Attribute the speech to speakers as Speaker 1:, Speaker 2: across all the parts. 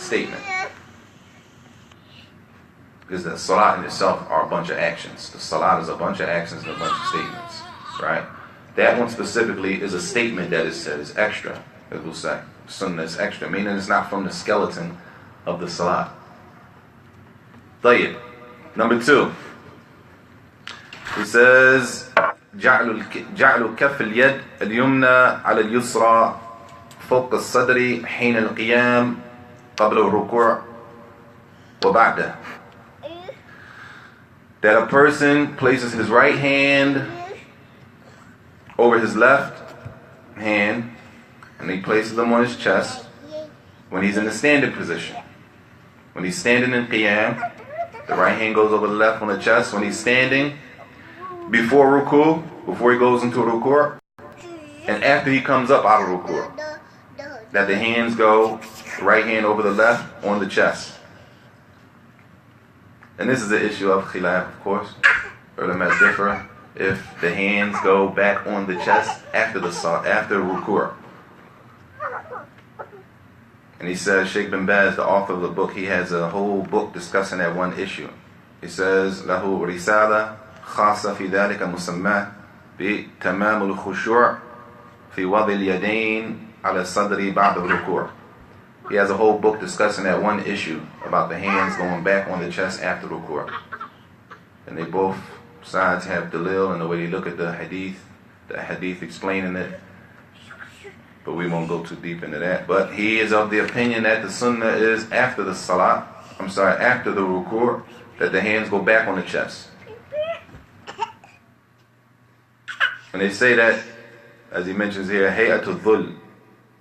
Speaker 1: statement. Because the salat in itself are a bunch of actions. The salat is a bunch of actions and a bunch of statements, right? That one specifically is a statement that is said, is extra, as we'll say. Sunnah is extra, meaning it's not from the skeleton of the salat. طيب. Number 2. He says, جعل كف اليد اليمنى على اليسرى فوق الصدر حين القيام قبل الركوع وبعده. That a person places his right hand over his left hand and he places them on his chest when he's in the standing position. When he's standing in qiyam, the right hand goes over the left on the chest. When he's standing before ruku, before he goes into ruku, and after he comes up out of ruku, that the hands go, right hand over the left on the chest. And this is the issue of khilaf, of course. Ulama differ if the hands go back on the chest after ruku. And he says, Sheikh bin Baz, the author of the book, he has a whole book discussing that one issue. He says, له رسالة خاصة في ذلك مسمى بتمام الخشوع في وضع اليدين على الصدر بعد الركوع. He has a whole book discussing that one issue about the hands going back on the chest after ruku'. And they both sides have dalil and the way they look at the hadith explaining it. But we won't go too deep into that. But he is of the opinion that the sunnah is after the salat, after the ruku', that the hands go back on the chest. And they say that, as he mentions here, hay'atu dhul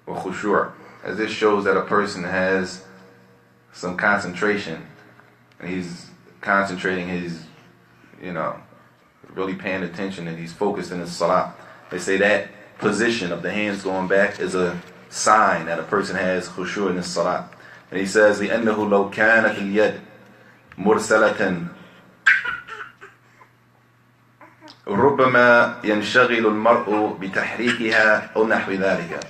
Speaker 1: wa khushu'. As this shows that a person has some concentration, and he's concentrating, he's, really paying attention, and he's focused in his salat. They say that position of the hands going back is a sign that a person has khushu' in his salat. And he says, لأنه لو كانت اليد مرسلة ربما ينشغل المرء بتحريكها أو نحو ذلك.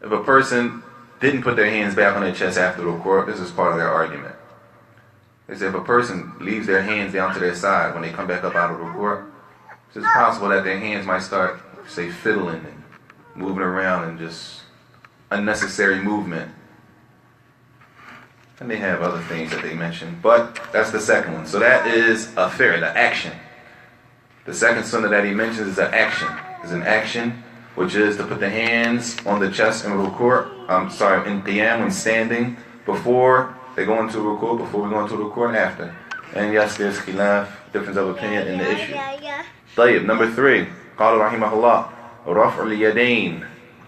Speaker 1: If a person didn't put their hands back on their chest after the ruku', this is part of their argument. They say if a person leaves their hands down to their side when they come back up out of the ruku', it's possible that their hands might start, say, fiddling and moving around and just unnecessary movement. And they have other things that they mention, but that's the second one. So that is a fi'l, the action. The second sunnah that he mentions is an action, which is to put the hands on the chest in ruku', in qiyam when standing, before they go into ruku', before we go into ruku' and after. And yes, there's khilaf, difference of opinion in the issue. طيب, number 3, قال رحمه الله رفع اليدين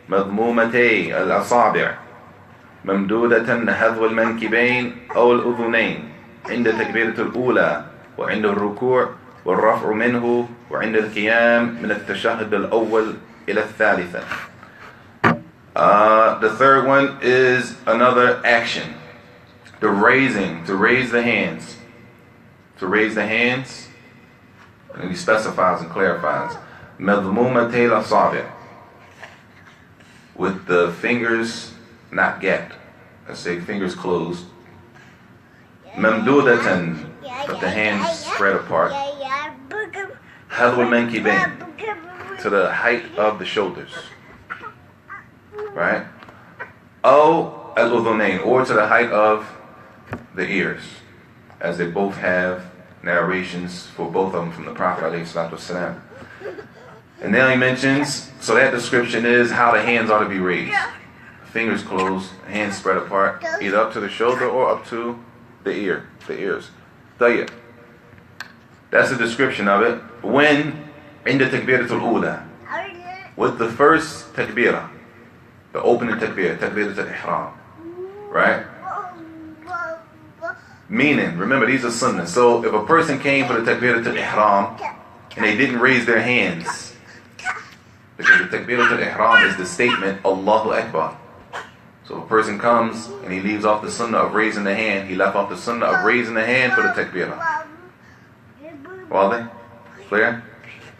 Speaker 1: مضمومتي الأصابع ممدودة نحو المنكبين أو الأذنين عند تكبيرة الأولى وعند الركوع والرفع منه وعند القيام من التشهد الأول إلى الثالثة. The third one is another action. The raising, to raise the hands. To raise the hands, and he specifies and clarifies. مضمومتي الأصابع, with the fingers not gapped. Let's say fingers closed. ممدودة, but the hands spread apart. حذو المنكبين, to the height of the shoulders, right? أو الأذنين, or to the height of the ears, as they both have narrations for both of them from the Prophet ﷺ. And now he mentions, so that description is how the hands ought to be raised. Fingers closed, hands spread apart, either up to the shoulder or up to the ears. طيب. That's the description of it. When in the takbiratul ula, with the first takbirah, the opening takbirah, takbiratul ihram, right? Meaning, remember, these are sunnah. So if a person came for the takbiratul ihram and they didn't raise their hands, because the takbiratul ihram is the statement Allahu Akbar. So if a person comes and he leaves off the sunnah of raising the hand, he left off the sunnah of raising the hand for the takbirah. Clear?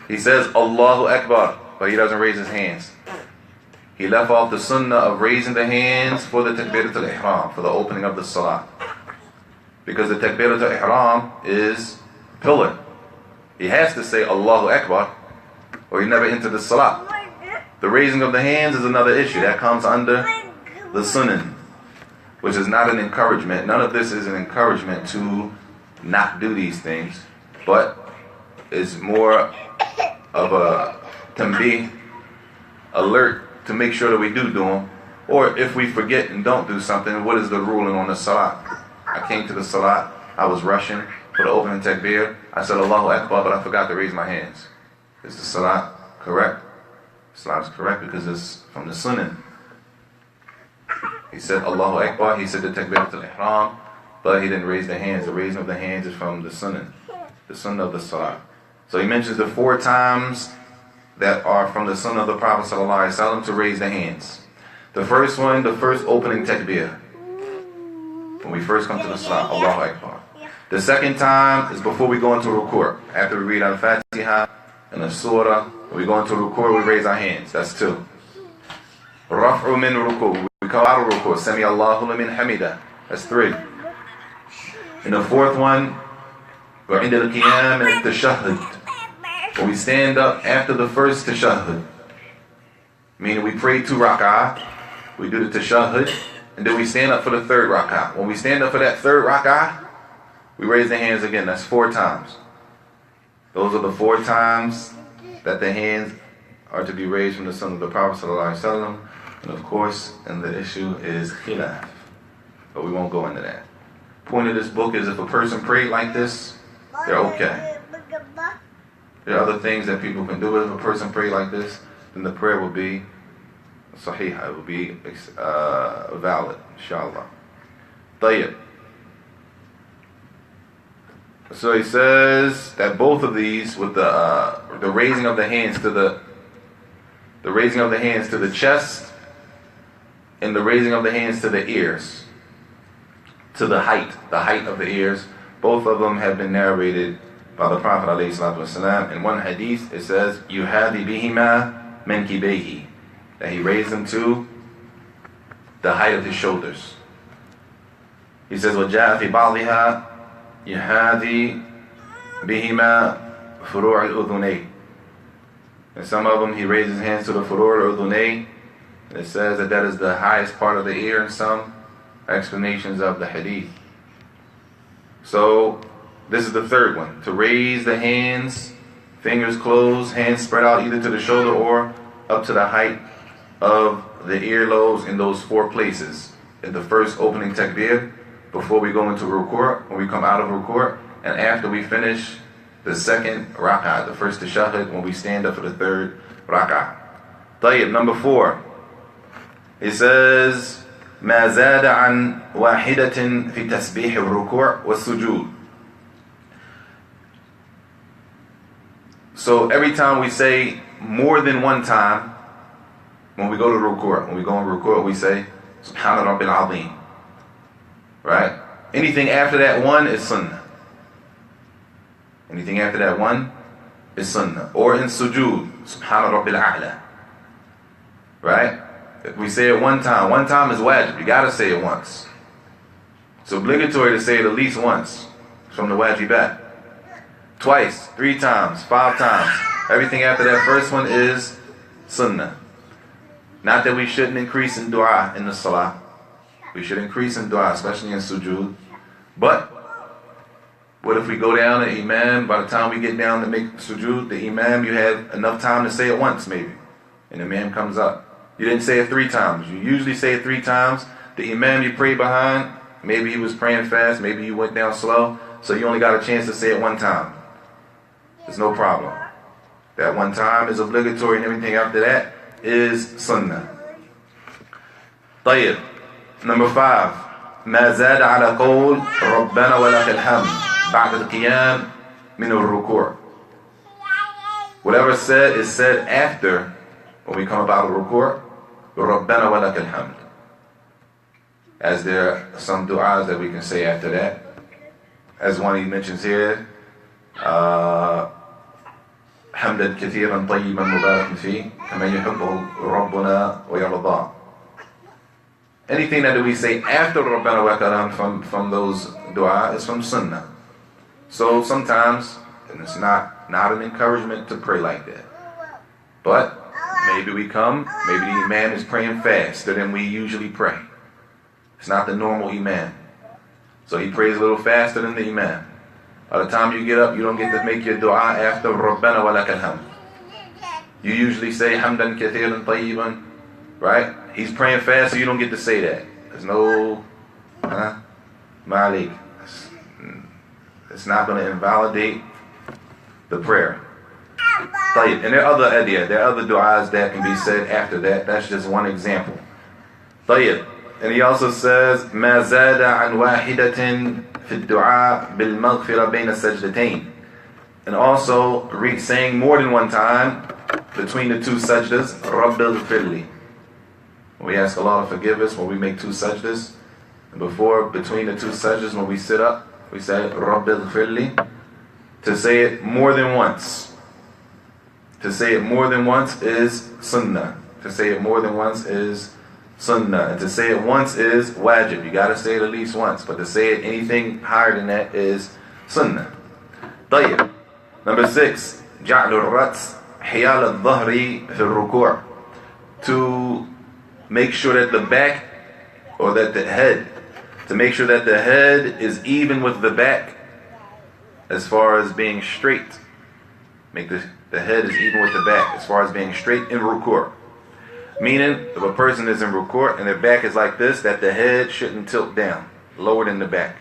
Speaker 1: He says Allahu Akbar, but he doesn't raise his hands. He left off the sunnah of raising the hands for the takbirat al-ihram, for the opening of the salat. Because the takbirat al-ihram is a pillar. He has to say Allahu Akbar, or he never entered the salat. The raising of the hands is another issue. That comes under the sunnah, which is not an encouragement. None of this is an encouragement to not do these things, but is more of a tanbih, alert to make sure that we do them. Or if we forget and don't do something, what is the ruling on the salat? I came to the salat, I was rushing for the opening takbir. I said Allahu Akbar, but I forgot to raise my hands. Is the salat correct? Salat is correct because it's from the sunnah. He said Allahu Akbar, he said the takbirat al-ihram, but he didn't raise the hands. The raising of the hands is from the sunnah of the salat. So he mentions the 4 times that are from the sunnah of the Prophet ﷺ to raise the hands. The first one, the first opening takbir, when we first come to the salat, Allahu Akbar. The second time is before we go into ruku'. After we read Al-Fatiha and the surah, when we go into ruku', we raise our hands. That's 2. Raf'u min ruku'. We come out of ruku'. Sami Allahu liman hamida. That's 3. And the fourth one, وعند القيام التشهد. When we stand up after the first tashahhud, meaning we pray 2 rak'ah, we do the tashahhud, and then we stand up for the 3rd rak'ah. When we stand up for that 3rd rak'ah, we raise the hands again. That's 4 times. Those are the 4 times that the hands are to be raised from the sunnah of the Prophet ﷺ. And of course, and the issue is khilaf, but we won't go into that. Point of this book is if a person prayed like this, they're okay. There are other things that people can do, but if a person prayed like this, then the prayer will be sahih, it will be valid, inshallah. Tayyib. So he says that both of these, with the raising of the hands to the raising of the hands to the chest, and the raising of the hands to the ears, to the height of the ears, both of them have been narrated by the Prophet ﷺ. In one hadith it says, "Yuhadi bihima mankibayhi," that he raised them to the height of his shoulders. He says, "Waja'a fi ba'dhiha yuhadi bihima furu' al-udhunay." And some of them he raised his hands to the furu' al-udhunay. It says that is the highest part of the ear in some explanations of the hadith. So this is the 3rd one, to raise the hands, fingers closed, hands spread out either to the shoulder or up to the height of the earlobes in those 4 places. In the first opening takbir, before we go into ruku', when we come out of ruku', and after we finish the 2nd rak'ah, the first tashahhud, when we stand up for the 3rd rak'ah. Tayyib, number 4. It says, ما زاد عن واحدة في تسبيح الركوع والسجود. So every time we say more than 1 time, when we go to ruku', when we go in ruku', we say Subhana Rabbil Azim. Right? Anything after that 1 is sunnah. Anything after that 1 is sunnah. Or in sujood, Subhana Rabbil A'la. Right? If we say it 1 time is wajib. You gotta say it once. It's obligatory to say it at least once. It's from the wajibat. Twice, 3 times, 5 times. Everything after that first one is sunnah. Not that we shouldn't increase in dua in the salah. We should increase in dua, especially in sujood. But what if we go down to imam, by the time we get down to make sujood, the imam, you have enough time to say it once maybe. And the imam comes up. You didn't say it 3 times. You usually say it 3 times. The imam you pray behind, maybe he was praying fast, maybe you went down slow, so you only got a chance to say it 1 time. There's no problem. That 1 time is obligatory, and everything after that is sunnah. طيب. Number 5. ما زاد على قول ربنا ولك الحمد بعد القيام من الركوع. Whatever said is said after, when we come up out of ruku', ربنا ولك الحمد. As there are some du'as that we can say after that. As one he mentions here, حمدا كثيرا طيبا مباركا فيه كما يحبه ربنا ويرضاه. Anything that we say after Rabbana wa Karam from those dua is from sunnah. So sometimes, and it's not an encouragement to pray like that. But maybe maybe the imam is praying faster than we usually pray. It's not the normal imam. So he prays a little faster than the imam. By the time you get up, you don't get to make your dua after Rabbana wa lakal hamd. You usually say hamdan kathiran tayyiban, right? He's praying fast, so you don't get to say that. There's no malik. It's not going to invalidate the prayer. And there are other adiyah, there are other du'as that can be said after that. That's just one example. طيب. And he also says, ما زاد عن واحدة في الدعاء بالمغفرة بين السجدتين. And also saying more than one time between the two sajdas, رب اغفر لي. We ask Allah to forgive us when we make two sajdas. And between the two sajdas, when we sit up, we say رب اغفر لي. To say it more than once. To say it more than once is sunnah. To say it more than once is sunnah. And to say it once is wajib. You got to say it at least once. But to say it anything higher than that is sunnah. طيب. Number 6. جعل الرأس حيال الظهر في الركوع. To make sure that the back, or that the head, to make sure that the head is even with the back as far as being straight. Make the head is even with the back as far as being straight in ruku'. Meaning, if a person is in ruku' and their back is like this, that the head shouldn't tilt down, lower than the back.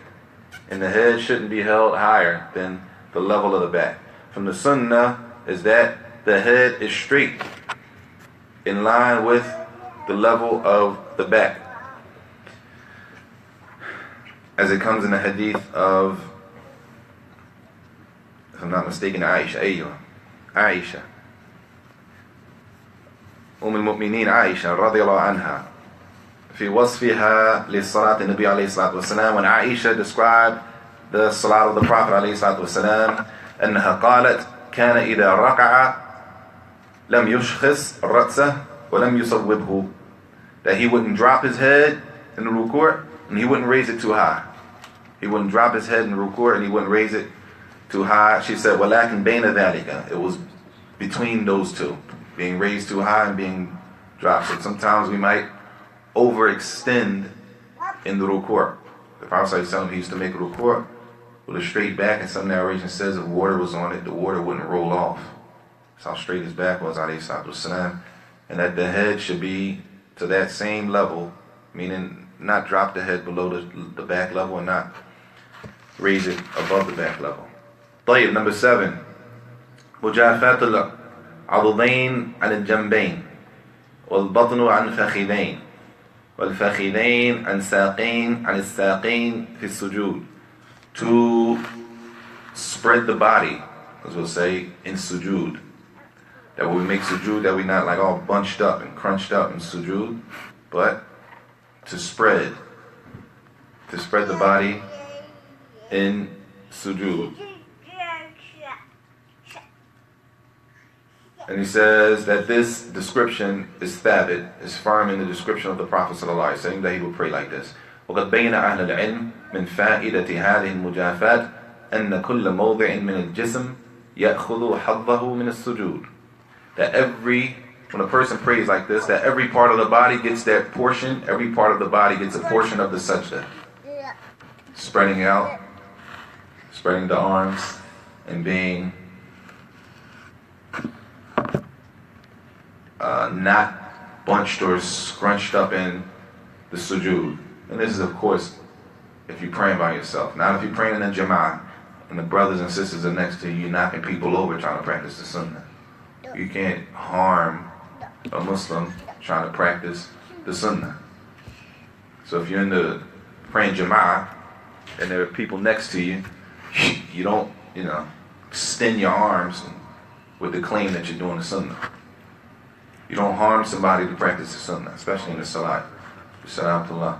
Speaker 1: And the head shouldn't be held higher than the level of the back. From the sunnah is that the head is straight, in line with the level of the back. As it comes in the hadith of, if I'm not mistaken, Aisha. المؤمنين عائشة رضي الله عنها في وصفها للصلاة النبي عليه الصلاة والسلام. When Aisha described the salat of the Prophet عليه الصلاة والسلام, أنها قالت كان إذا ركع لم يشخص رأسه ولم يصوبه. That he wouldn't drop his head in the ruku' and he wouldn't raise it too high. He wouldn't drop his head in the ruku' and he wouldn't raise it too high. She said, وَلَكِنْ بَيْنَ ذَلِكَ. It was between those two, being raised too high and being dropped. So sometimes we might overextend in the ruku'. The Prophet ﷺ used to make a ruku' with a straight back, and some narration says if water was on it, the water wouldn't roll off. That's how straight his back was, alayhi salatu wasalam. And that the head should be to that same level, meaning not drop the head below the back level and not raise it above the back level. طيب, number 7. مجافاة العضدين عن الجنبين والبطن عن فخذين والفخذين عن ساقين عن الساقين في السجود. To spread the body, as we'll say, in sujood. That when we make sujood, that we're not like all bunched up and crunched up in sujood, but to spread the body in sujood. And he says that this description is thabit, is firm in the description of the Prophet ﷺ, saying that he would pray like this. وقد بين أهل العلم من فائدة هذه المجافات أن كل موضع من الجسم يأخذ حظه من السجود. That when a person prays like this, that every part of the body gets that portion, every part of the body gets a portion of the sajda. Spreading out, spreading the arms, and being not bunched or scrunched up in the sujood. And this is, of course, if you're praying by yourself. Not if you're praying in a jama'ah and the brothers and sisters are next to you, you're knocking people over trying to practice the sunnah. You can't harm a Muslim trying to practice the sunnah. So if you're in the praying jama'ah and there are people next to you, you don't, extend your arms with the claim that you're doing the sunnah. You don't harm somebody to practice the sunnah, especially in the salat. Salatullah.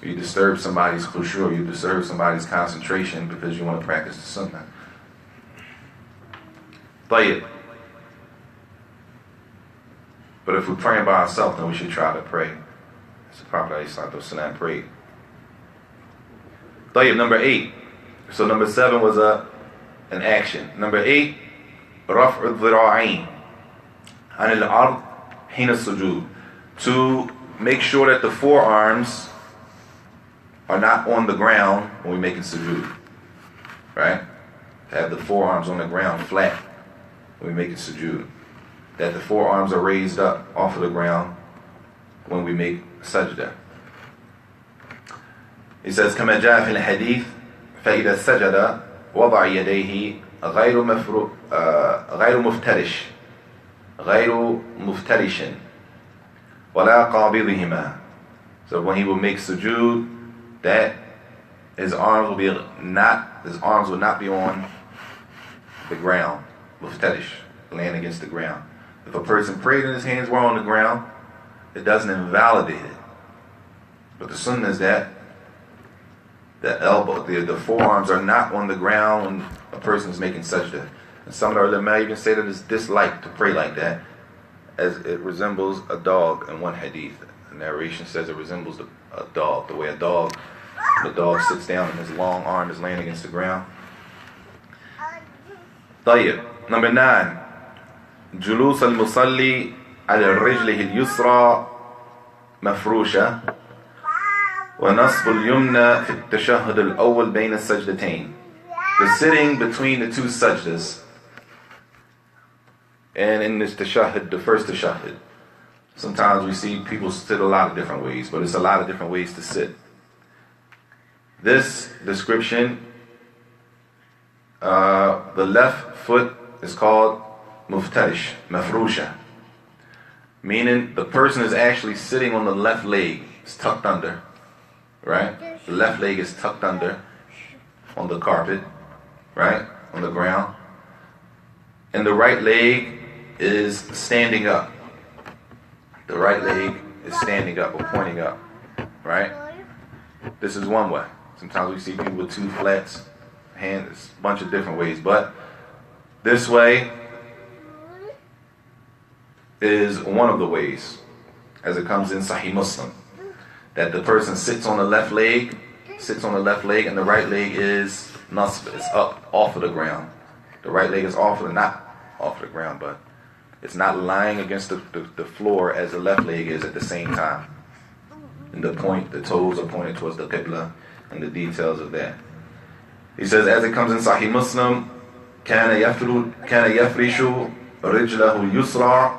Speaker 1: You disturb somebody's khushu', you disturb somebody's concentration because you want to practice the sunnah. طيب. But if we're praying by ourselves, then we should try to pray. As the Prophet ﷺ prayed. طيب, number 8. So number 7 was an action. Number 8, رفع الذراعين عن الأرض حين السجود. To make sure that the forearms are not on the ground when we're making sujood. Right? To have the forearms on the ground flat when we're making sujood. That the forearms are raised up off of the ground when we make sajda. He says, كما جاء في الحديث فإذا سجد وضع يديه غير مفترش ولا قابضهما. So when he will make sujood, that his arms will not be on the ground. Muftarish, laying against the ground. If a person prayed and his hands were on the ground, it doesn't invalidate it. But the sunnah is that the forearms are not on the ground when a person is making sajda. And some of the ulama even say that it's disliked to pray like that, as it resembles a dog in one hadith. The narration says it resembles a dog, the way the dog sits down and his long arm is laying against the ground. طيب, number 9, جلوس المصلي على رجله اليسرى مفروشة ونصب اليمنى في التشهد الأول بين السجدتين. The sitting between the two sajdas. And in this tashahhud, the first tashahhud, sometimes we see people sit a lot of different ways, but it's a lot of different ways to sit. This description, the left foot is called muftarish, mafrusha, meaning the person is actually sitting on the left leg. It's tucked under, right? The left leg is tucked under on the carpet, right? On the ground. And the right leg is standing up. The right leg is standing up or pointing up, right? This is one way. Sometimes we see people with two flats, hands, a bunch of different ways. But this way is one of the ways, as it comes in Sahih Muslim, that the person sits on the left leg, and the right leg is nasb, it's up off of the ground. The right leg is not off the ground, but it's not lying against the floor as the left leg is at the same time. And the toes are pointed towards the Qibla, and the details of that. He says, as it comes in Sahih Muslim, كان يفرش رجله اليسرى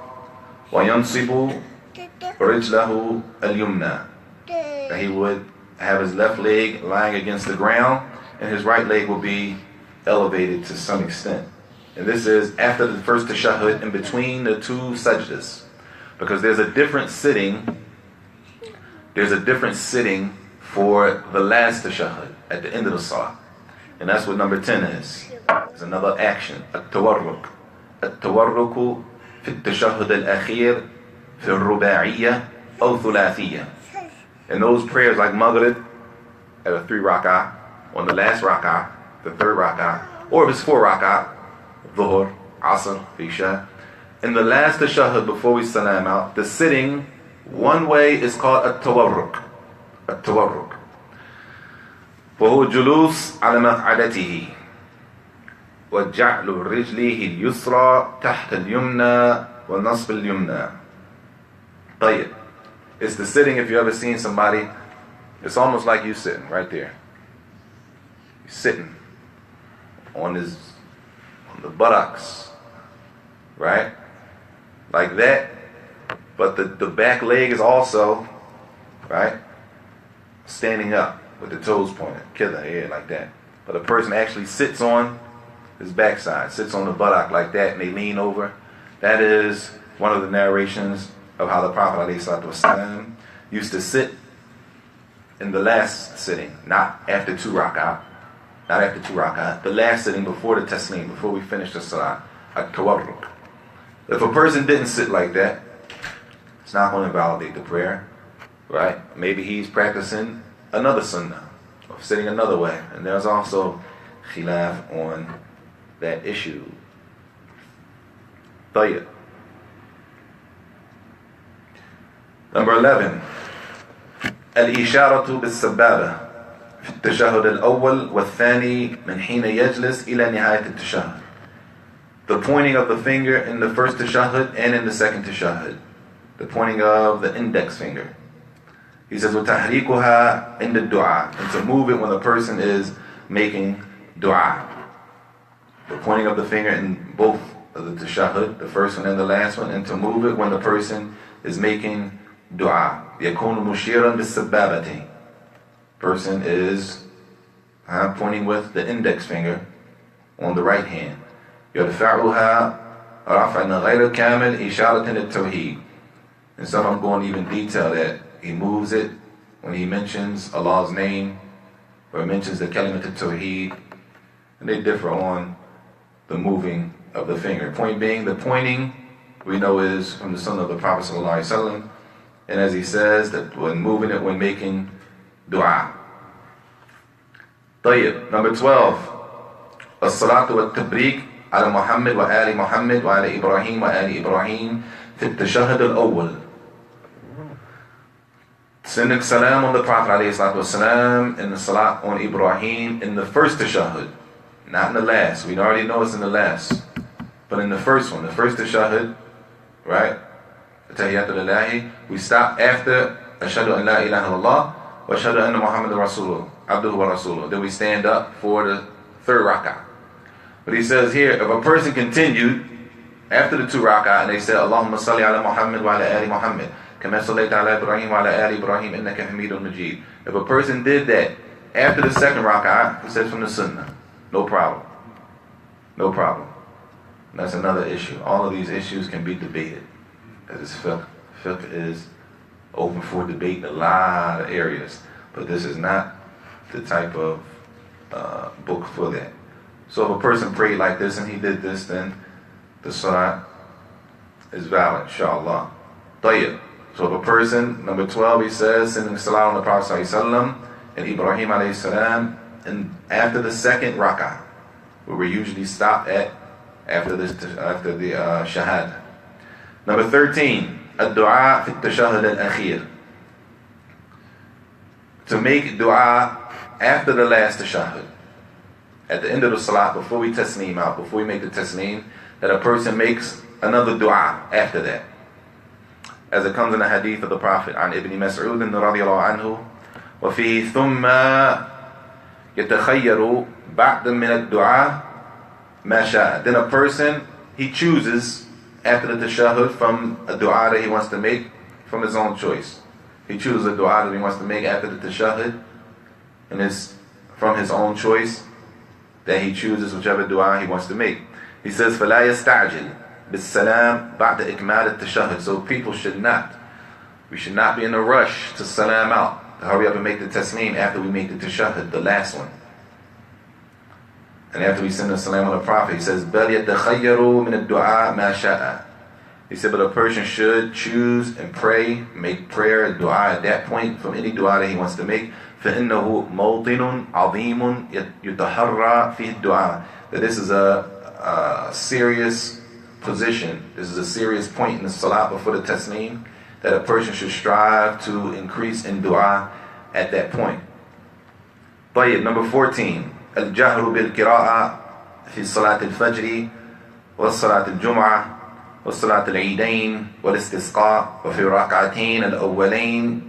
Speaker 1: وينصب رجله اليمنى. That he would have his left leg lying against the ground, and his right leg will be elevated to some extent. And this is after the first tashahhud, in between the two sajdas, because there's a different sitting for the last tashahhud at the end of the salah, and that's what number 10 is. It's another action, التورك في التشهد الأخير في الرباعية أو ثلاثية. And those prayers like Maghrib at a 3 rak'ah, on the last rak'ah, the 3rd rak'ah, or if it's 4 rak'ah, Dhuhr, Asr, Isha. In the last tashahhud before we salam out, the sitting one way is called التورك. وهو جلوس على مقعدته وجعل رجله اليسرى تحت اليمنى ونصب اليمنى. طيب. It's the sitting, if you ever seen somebody, it's almost like you sitting right there. You're sitting on the buttocks, right? Like that. But the back leg is also, right, standing up with the toes pointed, kidda, like that. But a person actually sits on his backside, sits on the buttock like that, and they lean over. That is one of the narrations of how the Prophet ﷺ used to sit in the last sitting, not after 2 rak'ah, the last sitting before the taslim, before we finish the salah, at-tawarruk. If a person didn't sit like that, it's not going to invalidate the prayer, right? Maybe he's practicing another sunnah, or sitting another way, and there's also khilaf on that issue. طيب. Number 11. الإشارة بالسبابة في التشهد الأول والثاني من حين يجلس إلى نهاية التشهد. The pointing of the finger in the first tashahhud and in the second tashahhud. The pointing of the index finger. He says, وَتَحْرِيكُهَا in the dua. And to move it when the person is making dua. The pointing of the finger in both of the tashahhud, the first one and the last one, and to move it when the person is making dua. يَكُونُ مُشِيرًا بِالسَّبَّابَةِ. Person is pointing with the index finger on the right hand. يَرْفَعُهَا رَفْعًا غَيْرَ كَامِلٍ إِشَارَةً لِلتَّوْحِيدِ. And some I'm going to even detail that. He moves it when he mentions Allah's name, or he mentions the kalimat al-tawheed, and they differ on the moving of the finger. Point being, the pointing we know is from the sunnah of the Prophet ﷺ, and as he says, that when moving it, when making dua. طيب, number 12. الصلاة والتبريك على محمد وآل محمد وعلى إبراهيم وآل إبراهيم في التشهد الأول. Sending salam on the Prophet ﷺ and the salat on Ibrahim in the first tashahhud, not in the last. We already know it's in the last, but in the first one, the first tashahhud, right? Tahiyyatu lillahi. We stop after Ashhadu an la ilaha illallah wa ashhadu anna Muhammadan Rasulullah, abduhu wa rasuluh. Then we stand up for the third rak'ah. But he says here, if a person continued after the two rak'ah and they said, Allahumma salli ala Muhammad wa ala ali Muhammad, كما صليت على إبراهيم وعلى آل إبراهيم إنك حميد مجيد. If a person did that after the second rak'ah, he says from the sunnah, no problem. No problem. And that's another issue. All of these issues can be debated. As it's fiqh. Fiqh is open for debate in a lot of areas. But this is not the type of book for that. So if a person prayed like this and he did this, then the salat is valid, inshallah. طيب. So if a person, number 12, he says, sending salat on the Prophet ﷺ and Ibrahim alayhi salam, and after the second rak'ah, where we usually stop at after the shahada. Number 13, الدعاء في التشهد الأخير. To make dua after the last tashahhud. At the end of the salat, before we tasneem out, before we make the tasneem, that a person makes another dua after that. As it comes in the hadith of the Prophet, عن ابن مسعود رضي الله عنه, وفيه ثم يتخير بعد من الدعاء ما شاء. Then a person, he chooses after the tashahhud from a dua that he wants to make from his own choice. He chooses a dua that he wants to make after the tashahhud, and it's from his own choice that he chooses whichever dua he wants to make. He says, فَلَا يَسْتَعْجِلْ بِالسَّلَامِ بَعْدَ إِكْمَالِ التَّشَهُّدِ. So people should not be in a rush to salam out, to hurry up and make the tasneem after we make the tashahhud, the last one. And after we send the salam on the Prophet, he says, بَلْ يَتَخَيَّرُ مِنَ الدُّعَاء مَا شَاءَ. He said, but a person should choose and pray, make prayer and dua at that point from any dua that he wants to make. فَإِنَّهُ مَوْطِنٌ عَظِيمٌ يُتَحَرَّى فِيهِ الدُّعَاء. That this is a serious position, this is a serious point in the salat before the tasneem, that a person should strive to increase in dua at that point. طيب, number 14, الجهر بالقراءة في صلاة الفجر والصلاة الجمعة والصلاة العيدين والاستسقاء وفي الركعتين الأولين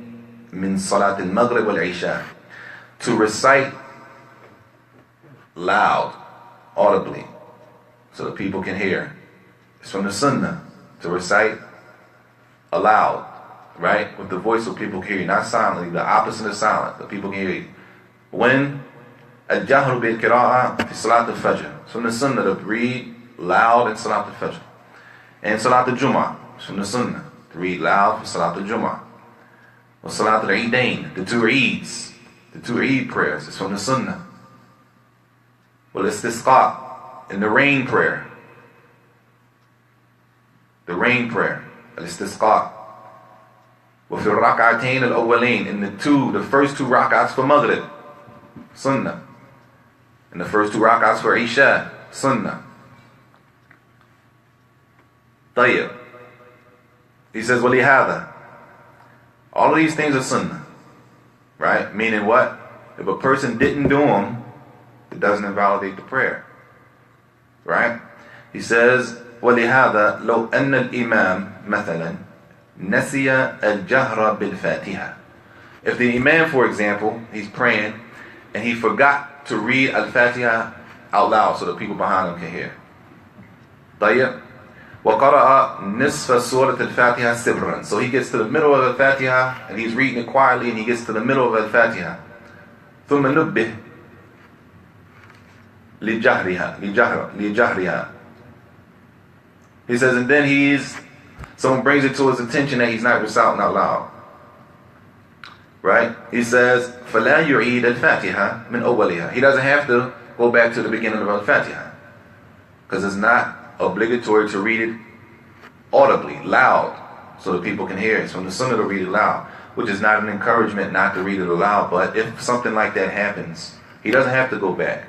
Speaker 1: من صلاة المغرب والعشاء. To recite loud, audibly, so that people can hear. It's from the sunnah to recite aloud, right? With the voice so people can hear you, not silently, the opposite of silent, that people can hear you. When الجهر بالقراءة في صلاة الفجر, it's from the sunnah to read loud in Salat al-Fajr. And Salat al-Jum'ah, it's from the sunnah to read loud for Salat al-Jum'ah. Or Salat al-Eidain, the two Eids, the two Eid prayers, it's from the sunnah. Well, istisqa, in the rain prayer. The rain prayer, al-istisqa. وفي الركعتين الأولين, in the first two rak'ats for Maghrib, sunnah. And the first two rak'ats for Isha, sunnah. طيب. He says, وَلِهَذَا All of these things are sunnah. Right? Meaning what? If a person didn't do them, it doesn't invalidate the prayer. Right? He says, وَلِهَذَا لَوْ أَنَّ الْإِمَامِ مَثَلًا نَسِيَ الْجَهْرَ بِالْفَاتِحَةِ. If the imam, for example, he's praying and he forgot to read Al-Fatiha out loud so the people behind him can hear. طيب. وَقَرَأَ نِصْفَ سُورَةِ الْفَاتِحَةِ سِرًّا. So he gets to the middle of Al-Fatiha and he's reading it quietly and he gets to the middle of Al-Fatiha. ثُمَّ نُبِّهِ لِجَهْرِهَا. He says, and then someone brings it to his attention that he's not reciting out loud. Right? He says, فَلَا يُعِيدَ الْفَاتِحَةِ مِنْ أَوَّلِهَا. He doesn't have to go back to the beginning of Al-Fatiha. Because it's not obligatory to read it audibly, loud, so that people can hear it. It's from the sunnah to read it loud, which is not an encouragement not to read it aloud, but if something like that happens, he doesn't have to go back.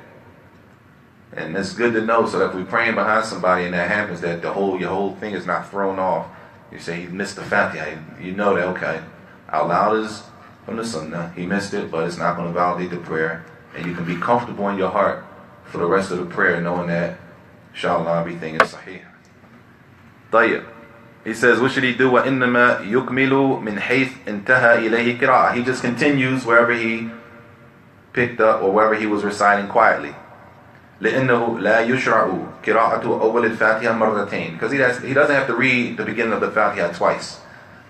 Speaker 1: And it's good to know, so that if we're praying behind somebody and that happens, that your whole thing is not thrown off. You say he missed the Fatiha, you know that, okay, out loud is from the sunnah, he missed it, but it's not going to validate the prayer, and you can be comfortable in your heart for the rest of the prayer, knowing that inshallah everything is sahih. طيب. He says, what should he do? وَإِنَّمَا يُكْمِلُ مِنْ حَيْثْ انْتَهَى إِلَيْهِ قِرَاءَةً. He just continues wherever he picked up or wherever he was reciting quietly. لأنه لا يشرع قراءة أول الفاتحة مرتين. Because he doesn't have to read the beginning of the Fatiha twice.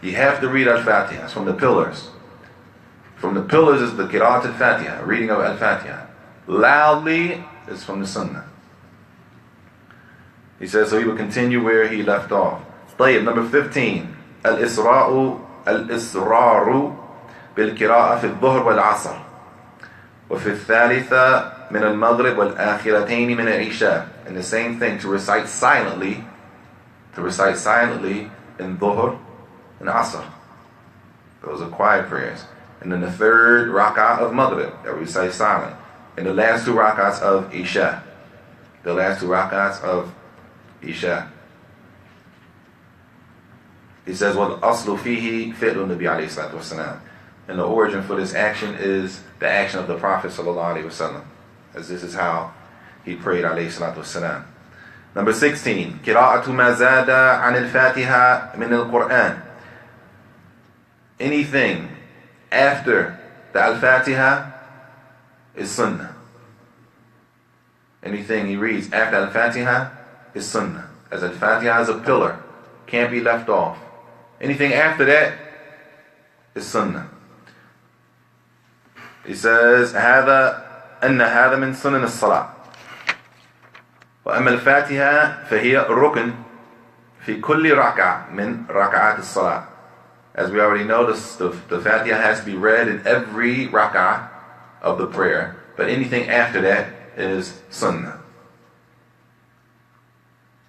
Speaker 1: You have to read Al-Fatiha. It's from the pillars. From the pillars is the qira'at al-Fatiha, reading of Al-Fatiha. Loudly is from the Sunnah. He says, so he will continue where he left off. طيب, number 15. الإسراء بالقراءة في الظهر والعصر وفي الثالثة من المغرب والآخرتين من العشاء. And the same thing, to recite silently in Dhuhr and Asr. Those are quiet prayers. And then the third rak'ah of Maghrib, that we recite silent. And the last two rak'ahs of Isha. He says, وَالْأَصْلُ فِيهِ فِعْلُ النَّبِيِّ عَلَيْهِ الصَّلَاةُ وَالسَّلَامُ. And the origin for this action is the action of the Prophet sallallahu alaihi wasallam, as this is how he prayed alayhi salatu wassalam. Number 16, قراءة ما زاد عن الفاتحة من القرآن. Anything after the Al-Fatiha is sunnah. Anything he reads after Al-Fatiha is sunnah. As Al-Fatiha is a pillar, can't be left off. Anything after that is sunnah. He says, أن هذا من سنن الصلاة. وأما الفاتحة فهي ركن في كل ركعة من ركعات الصلاة. As we already know, the Fatiha has to be read in every rak'ah of the prayer. But anything after that is sunnah.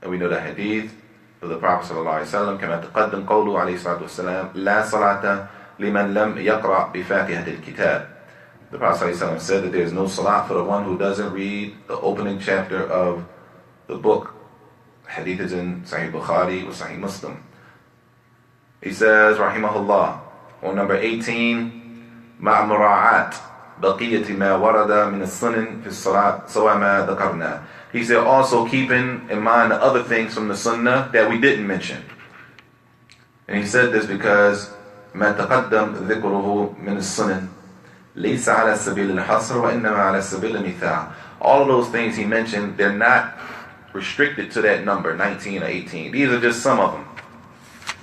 Speaker 1: And we know the hadith of the Prophet ﷺ, كما تقدم قوله عليه الصلاة والسلام لا صلاة لمن لم يقرأ بفاتحة الكتاب. The Prophet ﷺ said that there is no salat for the one who doesn't read the opening chapter of the book. Hadith is in Sahih Bukhari or Sahih Muslim. He says, rahimahullah, on number 18, مع مراعاة بقية ما ورد من السنن في الصلاة سوى ما ذكرنا. He said, also keeping in mind the other things from the sunnah that we didn't mention. And he said this because ما تقدم ذكره من السنن ليس على سبيل الحصر وإنما على سبيل المثال. All of those things he mentioned, they're not restricted to that number, 19 or 18. These are just some of them,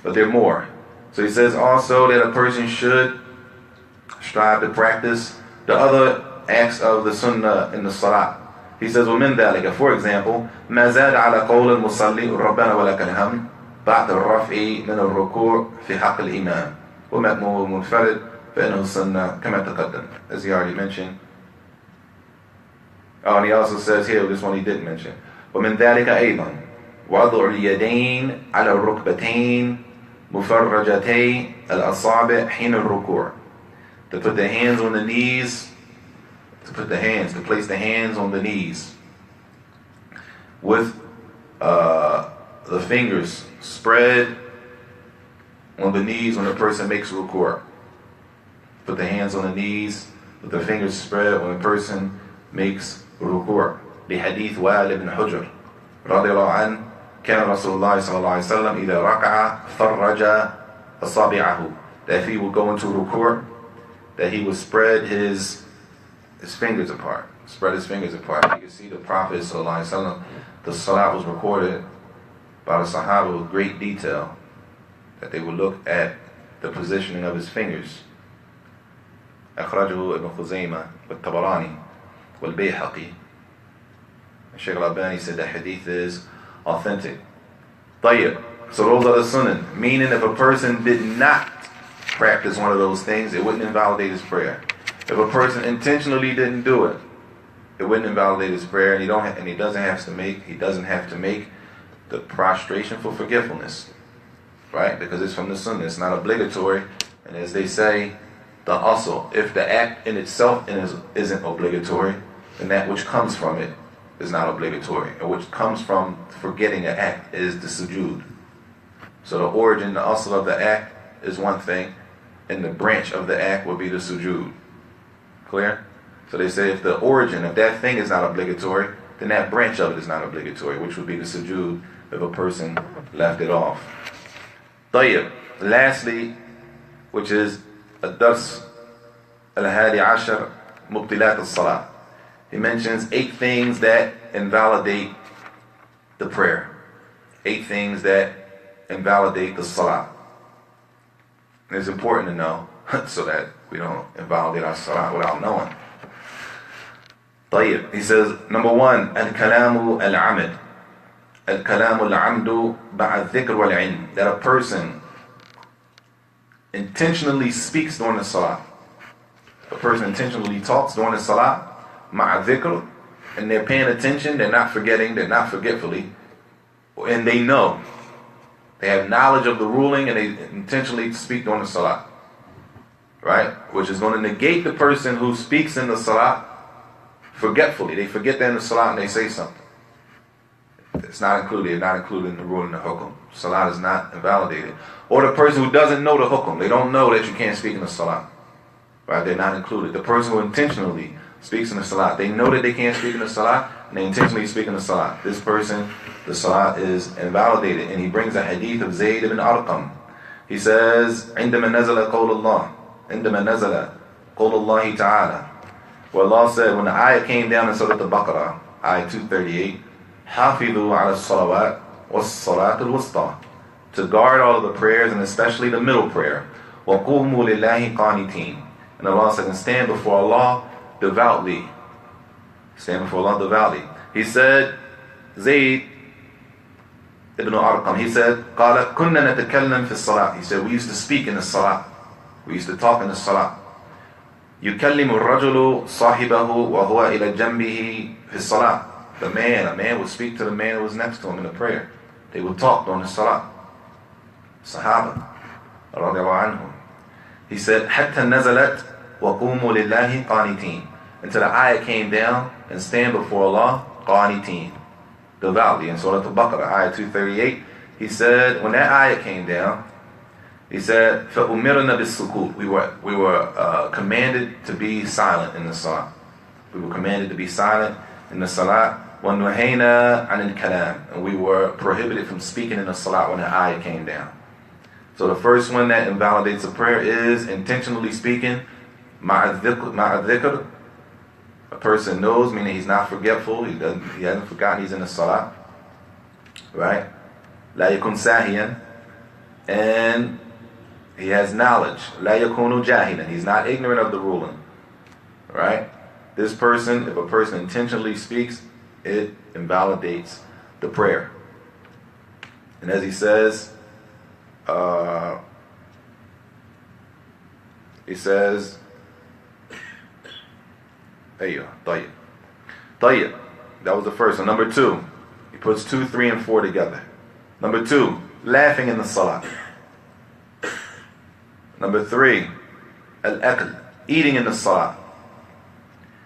Speaker 1: but there are more. So he says also that a person should strive to practice the other acts of the sunnah in the salat. He says, وَمِن ذَلِكَ, for example, مَا زَادَ عَلَى قَوْلِ الْمُصَلِّي رَبَّنَا وَلَكَ الْحَمْدُ بَعْدَ الرَّفْعِ مِنَ الرُّكُوعِ فِي حَقِّ الْإِمَامِ وَمَأْمُومُ الْمُنْفَرِدِ فَإِنَّهُ سُنَّةٌ كَمَا تَقَدَّمَ. As he already mentioned. Oh, and he also says here, this one he didn't mention. وَمِن ذَلِكَ أَيْضًا وَضْعُ الْيَدَيْنِ عَلَى الرُّكْبَتَيْنِ مُفَرَّجَتَيْ الْأَصَابِعِ حِينَ الرُّكُوعِ. To put the hands on the knees, to place the hands on the knees with the fingers spread on the knees when the person makes ruku'. put the hands on the knees with the fingers spread when a person makes ruku'. لحديث وائل بن حجر رضي الله عنه كان رسول الله صلى الله عليه وسلم إذا ركع فرج أصابعه, that if he would go into ruku', that he would spread his fingers apart. Spread his fingers apart. You can see the Prophet sallallahu alaihi wasallam, the salat was recorded by the Sahaba with great detail, that they would look at the positioning of his fingers. أخرجه ابن خزيمة والطبراني والبيهقي. Shaykh Al-Albani said that hadith is authentic. طيب. So those are the sunnah. Meaning if a person did not practice one of those things, it wouldn't invalidate his prayer. If a person intentionally didn't do it, it wouldn't invalidate his prayer, and he doesn't have to make the prostration for forgetfulness, right? Because it's from the sunnah, it's not obligatory. And as they say, the asl, if the act in itself isn't obligatory, then that which comes from it is not obligatory, and which comes from forgetting an act is the sujood. So the origin, the asl of the act is one thing, and the branch of the act will be the sujood. Clear? So they say if the origin of that thing is not obligatory, then that branch of it is not obligatory, which would be the sujood if a person left it off. طيب. Lastly, which is الدرس الحادي عشر مبطلات الصلاة. He mentions 8 things that invalidate the prayer. 8 things that invalidate the salah. And it's important to know so that we don't invalidate our salah without knowing. طيب. He says, number 1, الكلام العمد. الكلام العمد بعد الذكر والعلم. That a person intentionally speaks during the salah. A person intentionally talks during the salah, مع الذكر, and they're paying attention, they're not forgetting, they're not forgetfully, and they know. They have knowledge of the ruling and they intentionally speak during the salah. Right? Which is going to negate the person who speaks in the salah forgetfully. They forget they're in the salah and they say something. It's not included. They're not included in the ruling of the hukum. Salah is not invalidated. Or the person who doesn't know the hukum. They don't know that you can't speak in the salah. Right? They're not included. The person who intentionally speaks in the salah, they know that they can't speak in the salah and they intentionally speak in the salah. This person, the salah is invalidated. And he brings a hadith of Zayd ibn Arqam. He says, عندما نزل قول الله عندما نزل قول الله تعالى, where Allah said, when the ayah came down in Salat al-Baqarah, ayah 238, حافظوا على الصلوات والصلاة الوسطى, to guard all of the prayers and especially the middle prayer. وقوموا لله قانتين, and Allah said, and stand before Allah devoutly. Stand before Allah devoutly. He said, Zayd ibn Arqam, he said, قال كنا نتكلم في الصلاة. He said, we used to speak in the salah. We used to talk in the salah. يكلم الرجل صاحبه وهو إلى جنبه في الصلاة. A man would speak to the man who was next to him in the prayer. They would talk during the salah. Sahaba رضي الله عنهم. He said, حتى نزلت وقوموا لله قانتين, until the ayah came down, and stand before Allah قانتين, devoutly. In Surah Al-Baqarah, ayah 238, he said, when that ayah came down, he said, فَأُمِرْنَا بِالسُّكُوتِ, we were commanded to be silent in the salah. We were commanded to be silent in the salah. وَنُهَيْنَا عَنِ الْكَلَامِ, and we were prohibited from speaking in the salah when the ayah came down. So the first one that invalidates a prayer is intentionally speaking. مَعَ الذِّكْر, a person knows, meaning he's not forgetful, he hasn't forgotten he's in the salah. Right? لَا يَكُنْ سَاهِيًا, and he has knowledge. لَا يَكُونُ جَاهِلًا, he's not ignorant of the ruling. Right? This person, if a person intentionally speaks, it invalidates the prayer. And as he says, طيب. That was the first one. Number 2, he puts 2, 3, and 4 together. Number 2, laughing in the salah. Number 3, al-akl, eating in the salah.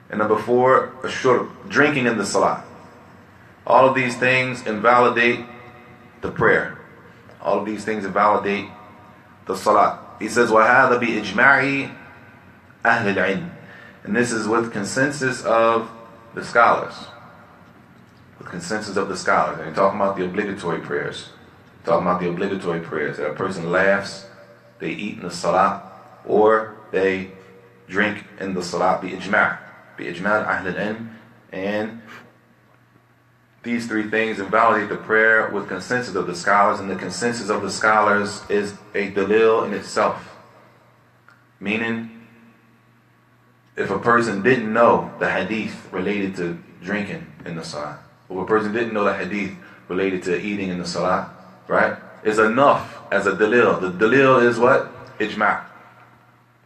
Speaker 1: And number 4, ashurb, drinking in the salah. All of these things invalidate the prayer. All of these things invalidate the salah. He says, وَهَذَا بِإِجْمَاعِ Ahl al-ilm. And this is with consensus of the scholars. With consensus of the scholars. And we're talking about the obligatory prayers. Talking about the obligatory prayers. That a person laughs, they eat in the salat, or they drink in the salat, bi-ijma' Ahl al-ilm. And these three things invalidate the prayer with consensus of the scholars, and the consensus of the scholars is a dalil in itself. Meaning, if a person didn't know the hadith related to drinking in the salat, or if a person didn't know the hadith related to eating in the salat, right, it's enough as a dalil. The dalil is what? Ijma'.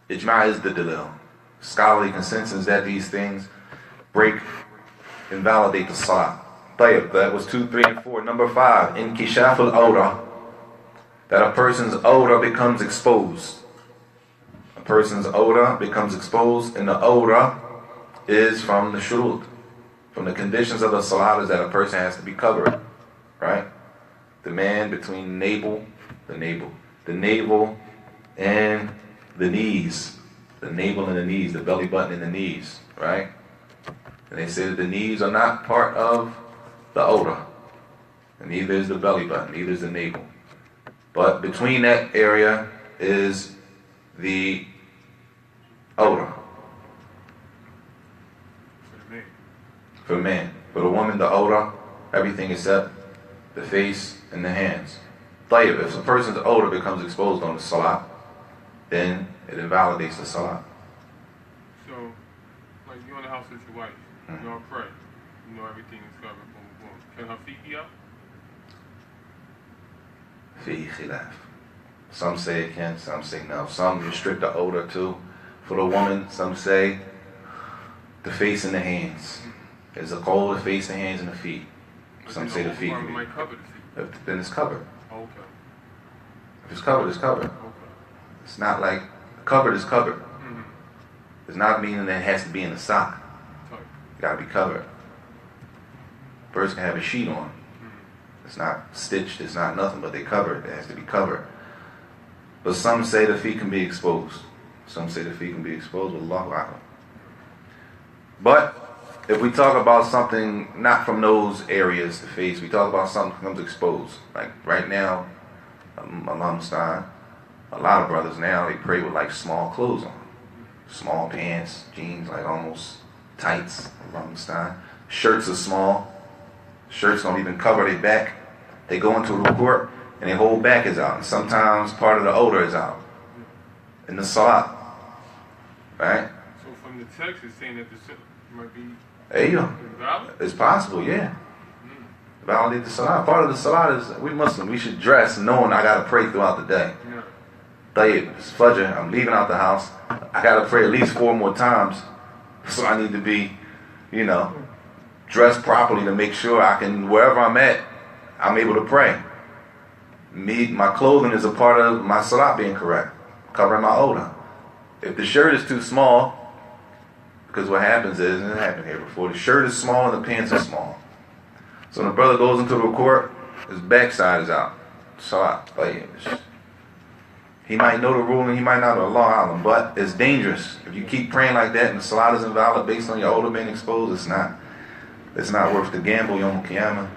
Speaker 1: Ijma' is the dalil. Scholarly consensus that these things break, invalidate the salat. That was 2, 3, and 4. Number 5, inkishaf al-awra, that a person's awra becomes exposed. A person's awra becomes exposed, and the awra is from the shurut, from the conditions of the salat, is that a person has to be covered, right? The man between the navel and the knees, the navel and the knees, the belly button and the knees, right? And they say that the knees are not part of the awra, and neither is the belly button, neither is the navel. But between that area is the awra. For the man. For the woman, the awra, everything except the face and the hands. If a person's awra becomes exposed on the salat, then it invalidates the salat.
Speaker 2: So, like you're in the house with your wife, you all pray, you know everything is covered. Can her feet be up?
Speaker 1: Fi khilaf. Some say it can, some say no. Some restrict the odor too. For the woman, some say the face and the hands. There's a call, the face, the hands, and the feet. Some say the feet can be.
Speaker 2: Might cover the feet.
Speaker 1: Then it's covered.
Speaker 2: Okay.
Speaker 1: If it's covered, it's covered.
Speaker 2: Okay.
Speaker 1: It's not like covered is covered. It's not meaning that it has to be in the sock. You gotta be covered. Person can have a sheet on. It's not stitched, it's not nothing, but they cover it. It has to be covered. But some say the feet can be exposed. Some say the feet can be exposed, Wallahu a'lam. But if we talk about something not from those areas, the face, we talk about something that becomes exposed. Like right now, Allah musta'an, a lot of brothers now, they pray with like small clothes on. Small pants, jeans, like almost tights, Allah musta'an. Shirts are small. Shirts don't even cover their back. They go into the court and their whole back is out. And sometimes part of the odor is out in the salat. Right?
Speaker 2: So from the text, it's saying that the salat might be
Speaker 1: invalid? It's possible, yeah. Validate the salat. Part of the salat is, we Muslim, we should dress knowing I got to pray throughout the day. It's Fajr, I'm leaving out the house. I got to pray at least 4 more times. So I need to be, dressed properly to make sure I can, wherever I'm at, I'm able to pray. My clothing is a part of my salat being correct, covering my odor. If the shirt is too small, because what happens is, and it happened here before, the shirt is small and the pants are small. So when the brother goes into the court, his backside is out. Salat. He might know the rule and he might not know Allah Alam, but it's dangerous. If you keep praying like that and the salat is invalid based on your odor being exposed, it's not worth the gamble, Yom Qiyamah,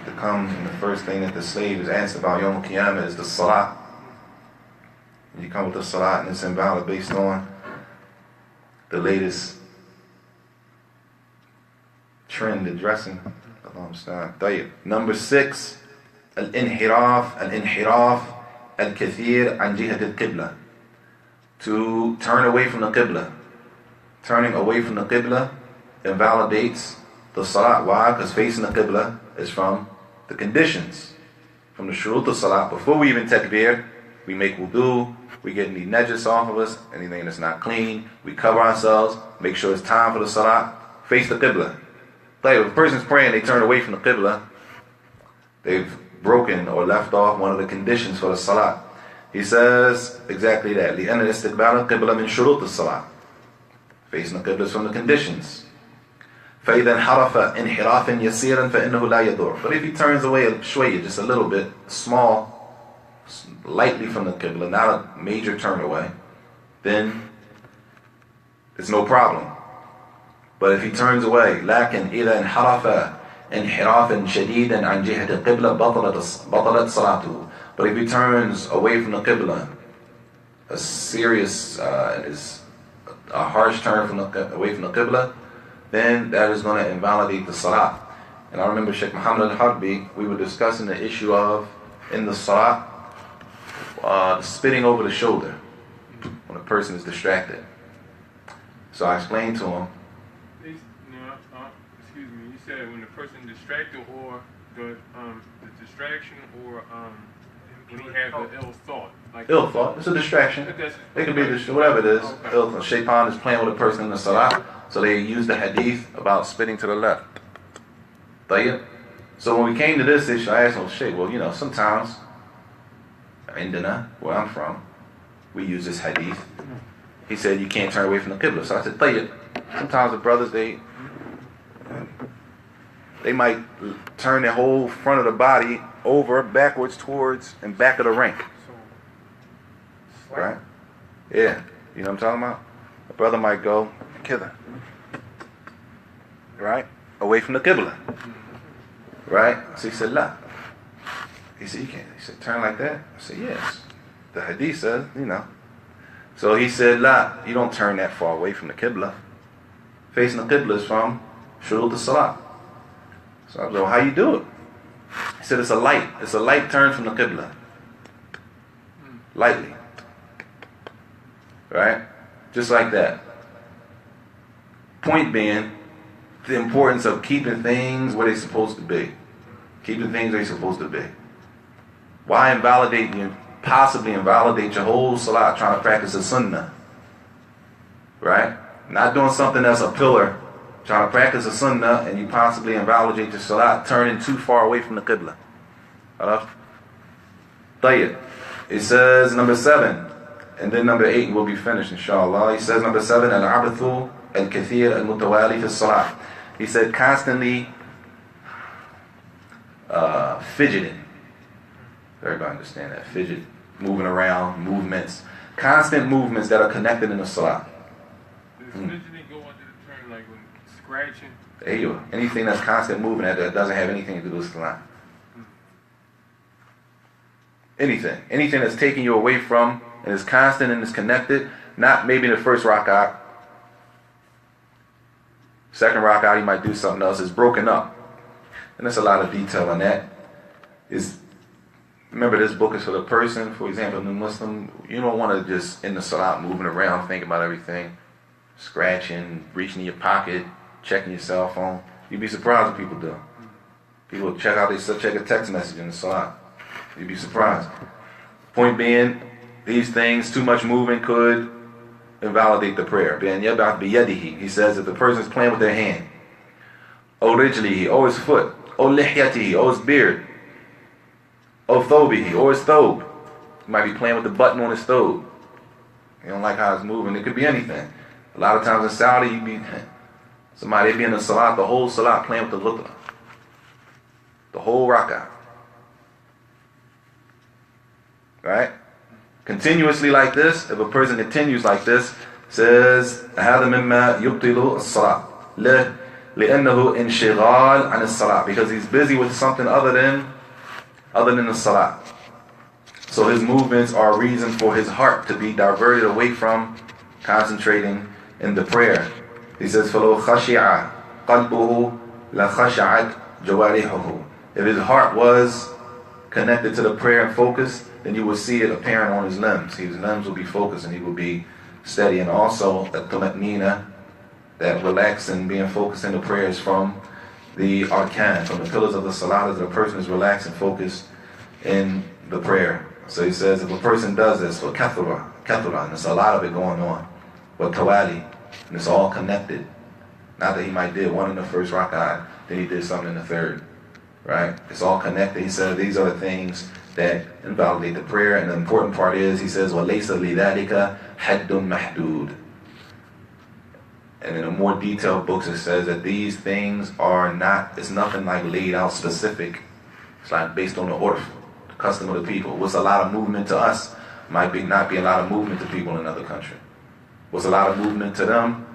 Speaker 1: to come, and the first thing that the slave is asked about Yom Qiyamah is the salat. And you come with the salat and it's invalid based on the latest trend in dressing. Number 6, al-inhiraf al-kathir an jihat al-qibla. To turn away from the qibla. Turning away from the qibla invalidates the salat. Why? Because facing the qibla is from the conditions, from the shurut of salat. Before we even takbir, we make wudu, we get any najis off of us, anything that's not clean, we cover ourselves, make sure it's time for the salat, face the qibla. Like if a person's praying, they turn away from the qibla, they've broken or left off one of the conditions for the salat. He says exactly that. لأن الاستقبال القبلة من شروط الصلاة. Facing the qibla is from the conditions. فإذا انحرف انحرافا يسيرا فإنه لا يضر. But if he turns away شوية, just a little bit, small, lightly from the qibla, not a major turn away, then it's no problem. But if he turns away, لكن إذا انحرف انحرافا شديدا عن جهة القبلة بطلت صلاته. But if he turns away from the Qibla, a serious, is a harsh turn away from the Qibla, then that is going to invalidate the Salat. And I remember Sheikh Muhammad al-Harbi, we were discussing the issue of, in the Salat, spitting over the shoulder when a person is distracted. So I explained to him.
Speaker 2: Excuse me, you said when the person distracted, or the distraction, or when he has an ill thought. Like
Speaker 1: ill thought, it's a distraction. It could be whatever it is. Okay. Ill thought. Shaitan is playing with a person in the Salat, so they use the hadith about spitting to the left. So when we came to this issue, I asked him, Shaykh, well, sometimes, Indana, where I'm from, we use this hadith. He said you can't turn away from the Qibla. So I said, sometimes the brothers, they might turn their whole front of the body over, backwards, towards, and back of the rank. Right? Yeah. You know what I'm talking about? A brother might go, Kidda. Right? Away from the Qibla. Right? So he said, La. He said, you can't. He said, turn like that? I said, yes. The hadith says, So he said, La, you don't turn that far away from the Qibla. Facing the Qibla is from Shurut al-Salat. So I was like, well, how you do it? He said, it's a light turn from the Qibla. Lightly. Right? Just like that. Point being, the importance of keeping things where they're supposed to be. Keeping things where they're supposed to be. Why possibly invalidate your whole Salat trying to practice a sunnah? Right? Not doing something that's a pillar, trying to practice a sunnah, and you possibly invalidate your Salat, turning too far away from the Qibla. Tayyib. It says number 7, and then number 8 will be finished, inshallah. He says number 7, al-abathu al-kathir al-mutawali fi salat. He said constantly fidgeting. Everybody understand that? Fidget, moving around, movements. Constant movements that are connected in the Salat.
Speaker 2: Does fidgeting go under the term like when scratching?
Speaker 1: There you go. Anything that's constant moving that doesn't have anything to do with Salat. Anything that's taking you away from and is constant and is connected, not maybe in the first rak'ah. Second rak'ah, you might do something else. It's broken up. And there's a lot of detail on that. Remember, this book is for the person, for example, the Muslim. You don't want to just in the Salat moving around, thinking about everything, scratching, reaching in your pocket, checking your cell phone. You'd be surprised what people do. People check a text message in the Salat. You'd be surprised. Point being, these things, too much moving could invalidate the prayer. He says if the person is playing with their hand, or rijlihi, or his foot, or lihyatihi, or his beard, or thobihi, or his thobe. He might be playing with the button on his thobe. You don't like how it's moving. It could be anything. A lot of times in Saudi, somebody be in the Salat, the whole Salat playing with the lutla. The whole rak'ah. Right? Continuously like this, if a person continues like this, says هذا مما يبطل الصلاة لأنه انشغال عن الصلاة, because he's busy with something other than the Salat. So his movements are a reason for his heart to be diverted away from concentrating in the prayer. He says فَلَوْ خَشِعَ قَلْبُهُ لَخَشَعَتْ جَوَارِحُهُ. If his heart was connected to the prayer and focused, then you will see it apparent on his limbs. His limbs will be focused and he will be steady. And also, at-tuma'nina, that relaxing, being focused in the prayers from the arkan, from the pillars of the Salat, as the person is relaxed and focused in the prayer. So he says, if a person does this, for kathura, and there's a lot of it going on, but tawali, and it's all connected. Not that he might did one in the first rak'ah, then he did something in the third. Right? It's all connected. He said these are the things that invalidate the prayer. And the important part is, he says, وَلَيْسَ لِذَلِكَ حَدٌّ مَحْدُودٌ. And in a more detailed books, it says that these things are not, it's nothing like laid out specific. It's like based on the order, the custom of the people. What's a lot of movement to us might not be a lot of movement to people in another country. What's a lot of movement to them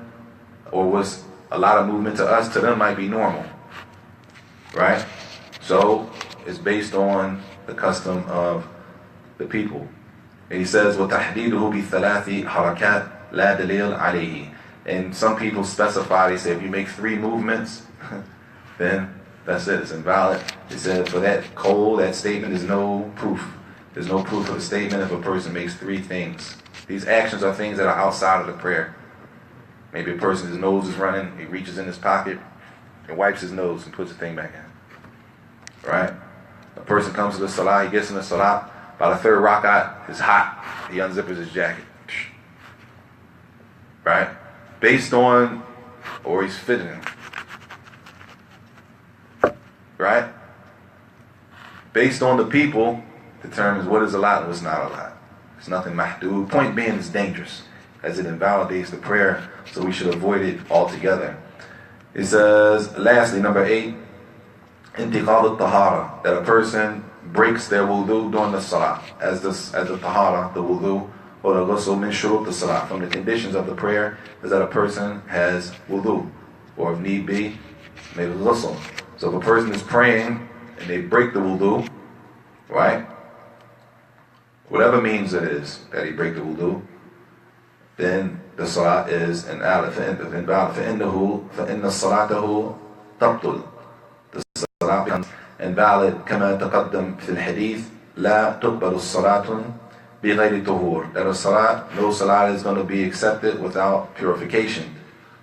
Speaker 1: or what's a lot of movement to us, to them might be normal. Right? So it's based on the custom of the people. And he says, وَتَحْدِيدُهُ بِثَلَاثِ حَرَكَاتٍ لَا دَلِيلَ عَلَيْهِ. And some people specify, they say if you make 3 movements, then that's it, it's invalid. They said for that code, that statement, there's no proof. There's no proof of the statement if a person makes 3 things. These actions are things that are outside of the prayer. Maybe a person, his nose is running, he reaches in his pocket and wipes his nose and puts the thing back in. Right? A person comes to the Salat, he gets in the Salat, by the 3rd rak'at, it's hot, he unzippers his jacket. Right? Based on, or he's fitting him. Right? Based on the people, determines what is allowed and what's not allowed. It's nothing mahdud. Point being, it's dangerous, as it invalidates the prayer, so we should avoid it altogether. It says, lastly, number 8, intiqad al-tahara, that a person breaks their wudu during the salah, as the tahara, the wudu, or the ghusl min shurut the salah. From the conditions of the prayer is that a person has wudu, or if need be, maybe ghusl. So if a person is praying and they break the wudu, right? Whatever means it is that he break the wudu, then the salah is invalid. فَإِنَّ صَلَاتَهُ تَبْطُلُ. The salah becomes invalid. كما تقدم في الحديث لا تقبل الصلاة بغير طهور. That a salah, no salah is going to be accepted without purification.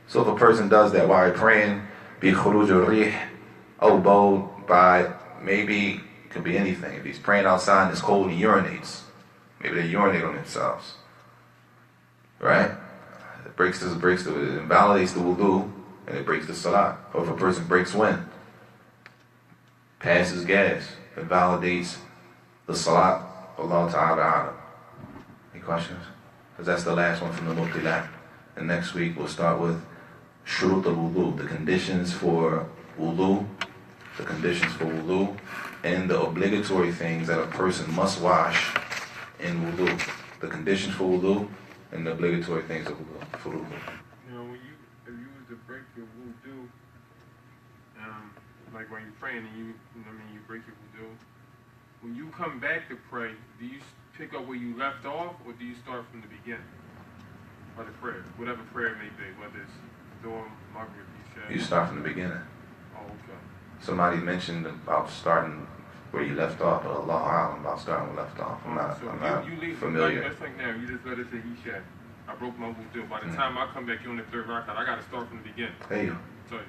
Speaker 1: So if a person does that while praying, بخروج الريح أو بول, by maybe it could be anything. If he's praying outside and it's cold and he urinates, maybe they urinate on themselves. Right? It invalidates the wudu and it breaks the salah. Or if a person breaks wind, passes gas, it validates the salat. Allah Ta'ala Alam. Any questions? Because that's the last one from the Mubtilat. And next week we'll start with Shurut al-Wudu, the conditions for wudu, and the obligatory things that a person must wash in wudu. The conditions for wudu and the obligatory things of wudu. For wudu.
Speaker 2: You know, if you was to break your wudu, like when you're praying and you break your wudu, when you come back to pray, do you pick up where you left off, or do you start from the beginning of the prayer, whatever prayer it may be, whether it's Dhuhr, Maghrib, Isha?
Speaker 1: You start from the beginning.
Speaker 2: Oh, okay.
Speaker 1: Somebody mentioned about starting where you left off, but Allah Alam about starting where you left off. I'm not familiar.
Speaker 2: That's like now, you just let it say Isha. I broke my wudu. By the time I come back, you're on the 3rd rak'at. I got to start from the beginning.
Speaker 1: There you go.
Speaker 2: Tell you.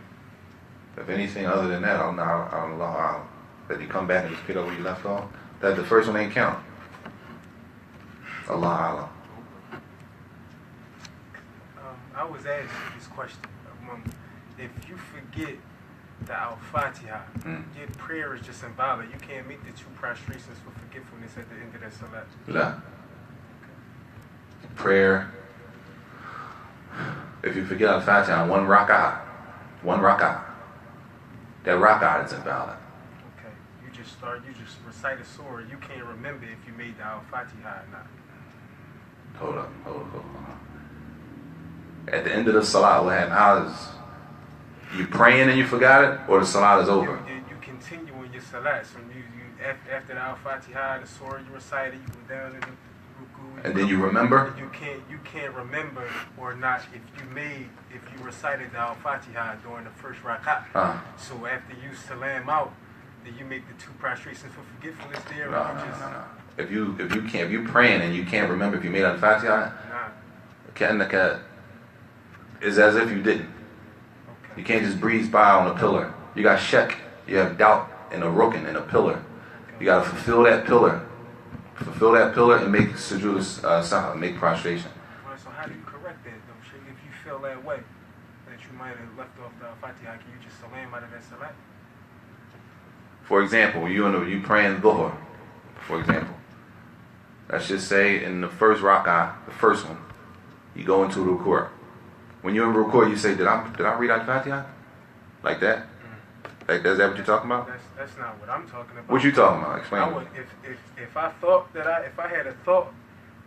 Speaker 1: If anything other than that, Allah Alam. That you come back and just pick up where you left off, that the first one ain't count. Allah Alam.
Speaker 3: I was asked this question. If you forget the Al-Fatiha, your prayer is just invalid. You can't make the 2 prostrations for forgetfulness at the end of that salat.
Speaker 1: La. Prayer, if you forget Al-Fatiha, one rak'ah, that rak'ah is invalid.
Speaker 3: Okay. You just recite a surah. You can't remember if you made the Al-Fatiha or not.
Speaker 1: Hold up. At the end of the salat, what happened? How is you praying and you forgot it, or the salat is over?
Speaker 3: You continue in your salat. So after the Al-Fatiha, the surah you recited, you go down in the ruku.
Speaker 1: And then you remember?
Speaker 3: You can't remember or not if you recited the Al-Fatiha during the first rak'at. So after you salam out, then you make the 2 prostrations for forgetfulness there.
Speaker 1: No. If you praying and you can't remember if you made Al-Fatiha, it's as if you didn't.
Speaker 3: Okay.
Speaker 1: You can't just breeze by on a pillar. You got shak. You have doubt in a rukn, in a pillar.
Speaker 3: Okay.
Speaker 1: You got to fulfill that pillar. And make sujood sahwa, make prostration.
Speaker 3: All right, so how do you correct that, though, Sheikh? If you feel that way, that you might have left off the Fatiha, can you just salam out of that salat?
Speaker 1: For example, you praying Dhuhr, for example. Let's just say in the first rak'ah, the first one, you go into ruku'. When you're in ruku', you say, did I read Al-Fatiha? Like that? Like is that what you're talking about?
Speaker 3: That's not what I'm talking about.
Speaker 1: What you talking about? Explain.
Speaker 3: If I thought if I had a thought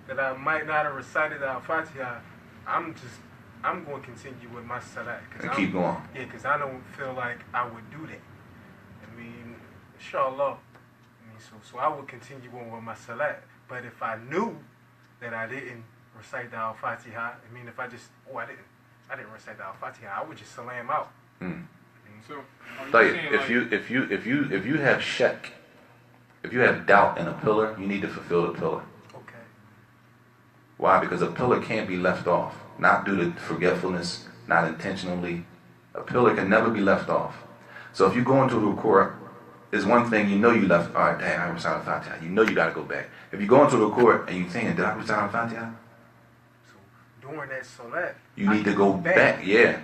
Speaker 3: that I might not have recited the Al-Fatiha, I'm just I'm going to continue with my salat.
Speaker 1: And keep going.
Speaker 3: Yeah, because I don't feel like I would do that. I mean, inshallah. I mean, so I would continue on with my salat. But if I knew that I didn't recite the Al-Fatiha, I mean, if I didn't recite the Al-Fatiha, I would just salam out.
Speaker 2: So,
Speaker 1: if you have shak, if you have doubt in a pillar, you need to fulfill the pillar.
Speaker 3: Okay.
Speaker 1: Why? Because a pillar can't be left off. Not due to forgetfulness, not intentionally. A pillar can never be left off. So if you go into a ruku', is one thing you know you left. All right, dang, I recited Al-Fatiha. You know you got to go back. If you go into the ruku' and you think, did I recite Al-Fatiha?
Speaker 3: So during that salat,
Speaker 1: you need to go back. Yeah.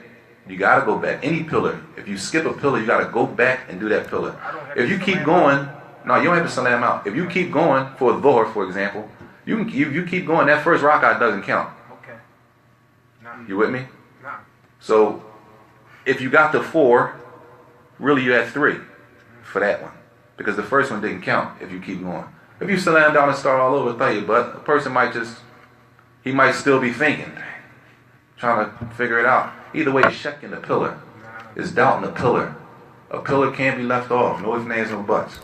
Speaker 1: You got to go back. Any pillar. If you skip a pillar, you got to go back and do that pillar. If you keep going, no, you don't have to salam out. If you keep going for a dhuhr, for example, you keep going, that first rak'ah doesn't count.
Speaker 3: Okay. Nah.
Speaker 1: You with me?
Speaker 3: Nah.
Speaker 1: So if you got the 4, really you had 3 for that one. Because the first one didn't count if you keep going. If you salam down and start all over, tell you, but a person he might still be thinking, trying to figure it out. Either way, shak in the pillar. It's doubt in the pillar. A pillar can't be left off. No ifs, names, no buts.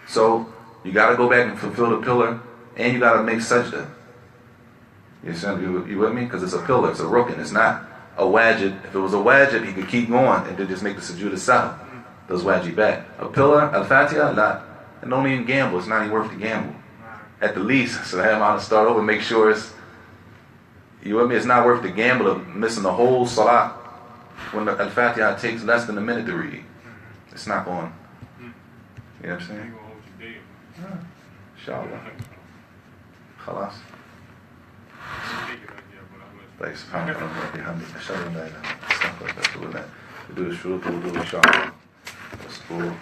Speaker 1: So you got to go back and fulfill the pillar, and you got to make sajda. You with me? Because it's a pillar. It's a rukn. It's not a wajib. If it was a wajib, he could keep going and then just make the sujood sahw. Those wajib back. A pillar, al-Fatiha, not. And don't even gamble. It's not even worth the gamble. At the least, so have him to start over, make sure it's. You with me? It's not worth the gamble of missing the whole salat when the Al-Fatiha takes less than a minute to read. It's not going. You know what I'm saying? Inshallah. Khalas. Thanks. Alhamdulillah. Inshallah. We do the shurut, we do the inshallah. School.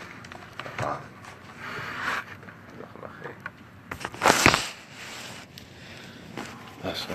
Speaker 1: That's